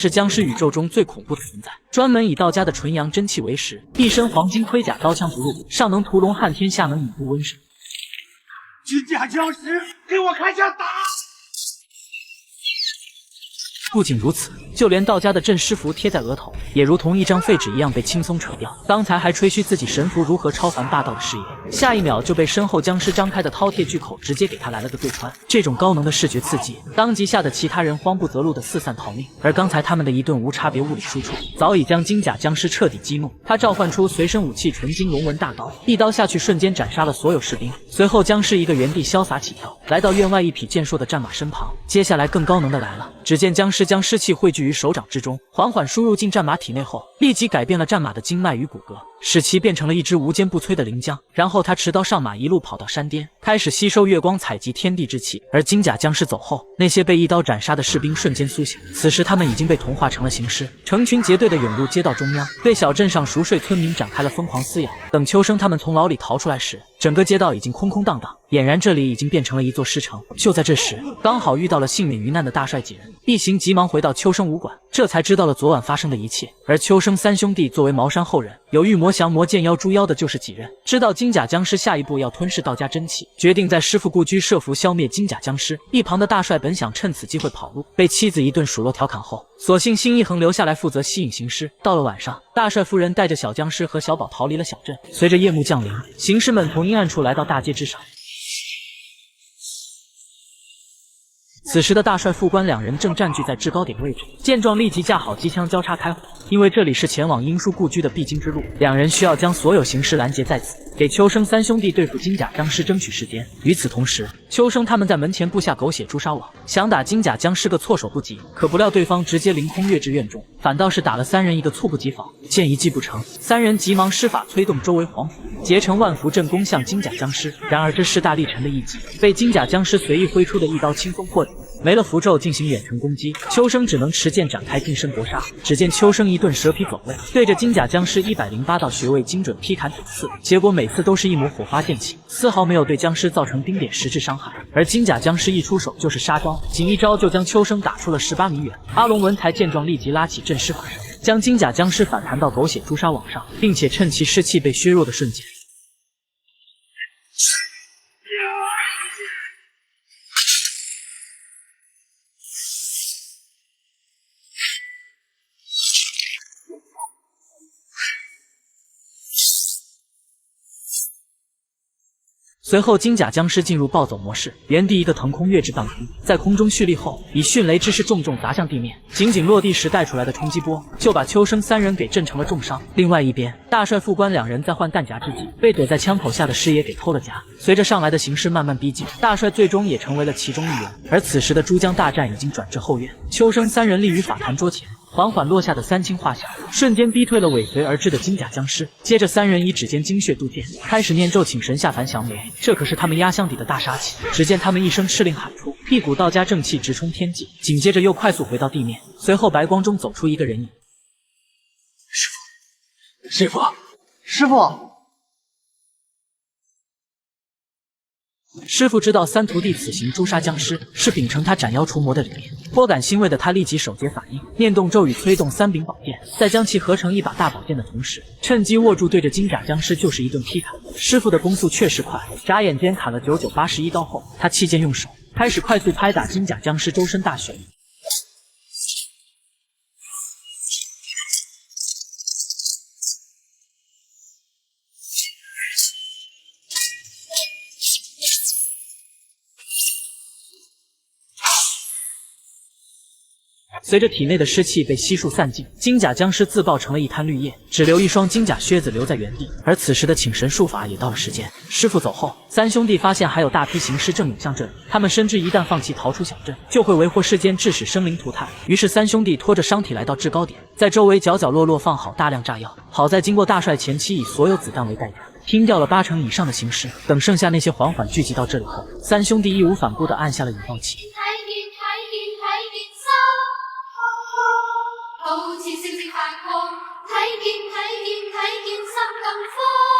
是僵尸宇宙中最恐怖的存在，专门以道家的纯阳真气为食，一身黄金盔甲，刀枪不入，上能屠龙撼天，下能引渡瘟神。金甲僵尸，给我开枪打！ 不仅如此，就连道家的镇尸符贴在额头，也如同一张废纸一样被轻松扯掉。刚才还吹嘘自己神符如何超凡霸道的事业，下一秒就被身后僵尸张开的饕餮巨口直接给他来了个对穿。这种高能的视觉刺激，当即吓得其他人慌不择路的四散逃命。而刚才他们的一顿无差别物理输出，早已将金甲僵尸彻底激怒。他召唤出随身武器纯金龙纹大刀，一刀下去瞬间斩杀了所有士兵。随后僵尸一个原地潇洒起跳，来到院外一匹健硕的战马身旁。接下来更高能的来了，只见僵尸将尸气汇聚于手掌之中，缓缓输入进战马体内后，立即改变了战马的经脉与骨骼，使其变成了一只无坚不摧的灵将。然后他持刀上马，一路跑到山巅，开始吸收月光，采集天地之气。而金甲僵尸走后，那些被一刀斩杀的士兵瞬间苏醒，此时他们已经被同化成了行尸，成群结队的涌入街道中央，对小镇上熟睡村民展开了疯狂撕咬。等秋生他们从牢里逃出来时，整个街道已经空空荡荡，俨然这里已经变成了一座尸城。就在这时，刚好遇到了幸免于难的大帅几人，一行急忙回到秋生武馆，这才知道了昨晚发生的一切。而秋生三兄弟作为茅山后人，有御魔降魔剑妖诛妖的就是几人，知道金甲僵尸下一步要吞噬道家真气，决定在师傅故居设伏消灭金甲僵尸。一旁的大帅本想趁此机会跑路，被妻子一顿数落调侃后，索性心一横留下来负责吸引行尸。到了晚上，大帅夫人带着小僵尸和小宝逃离了小镇。随着夜幕降临，行尸们从阴暗处来到大街之上。此时的大帅副官两人正占据在制高点位置，见状立即架好机枪交叉开火，因为这里是前往英叔故居的必经之路，两人需要将所有行尸拦截在此，给秋生三兄弟对付金甲僵尸争取时间。与此同时，秋生他们在门前布下狗血诛杀网，想打金甲僵尸个措手不及，可不料对方直接凌空跃至院中，反倒是打了三人一个猝不及防，见一计不成，三人急忙施法催动周围黄符，结成万符阵攻向金甲僵尸。然而这势大力沉的一击，被金甲僵尸随意挥出的一刀轻松破顶。没了符咒进行远程攻击，秋生只能持剑展开近身搏杀。只见秋生一顿蛇皮转位，对着金甲僵尸108道穴位精准劈砍顶刺，结果每次都是一抹火花溅起，丝毫没有对僵尸造成丁点实质伤害。而金甲僵尸一出手就是杀招，仅一招就将秋生打出了18米远。阿龙文才见状立即拉起镇尸法绳，将金甲僵尸反弹到狗血诛杀网上，并且趁其士气被削弱的瞬间，随后金甲僵尸进入暴走模式，原地一个腾空跃至半空，在空中蓄力后，以迅雷之势重重砸向地面，仅仅落地时带出来的冲击波，就把秋生三人给震成了重伤。另外一边，大帅副官两人在换弹夹之际，被躲在枪口下的师爷给偷了夹。随着上来的形势慢慢逼近，大帅最终也成为了其中一员。而此时的珠江大战已经转至后院，秋生三人立于法坛桌前，缓缓落下的三清画像，瞬间逼退了尾随而至的金甲僵尸。接着三人以指尖精血渡剑，开始念咒请神下凡降魔。这可是他们压箱底的大杀器。只见他们一声敕令喊出，一股道家正气直冲天际，紧接着又快速回到地面。随后白光中走出一个人影。师傅，师傅知道三徒弟此行诛杀僵尸是秉承他斩妖除魔的理念，颇感欣慰的他立即手结法印，念动咒语催动三柄宝剑，在将其合成一把大宝剑的同时，趁机握住对着金甲僵尸就是一顿劈砍。师傅的攻速确实快，眨眼间砍了9981刀后，他弃剑用手开始快速拍打金甲僵尸周身大穴。随着体内的湿气被悉数散尽，金甲僵尸自爆成了一滩绿叶，只留一双金甲靴子留在原地。而此时的请神术法也到了时间。师傅走后，三兄弟发现还有大批行尸正涌向这里，他们深知一旦放弃逃出小镇，就会为祸世间，致使生灵涂炭。于是三兄弟拖着伤体来到制高点，在周围角角落落放好大量炸药。好在经过大帅前期以所有子弹为代价，拼掉了80%以上的行尸。等剩下那些缓缓聚集到这里后，三兄弟义无反顾地按下了引爆器。好似星星發光，睇見心更慌。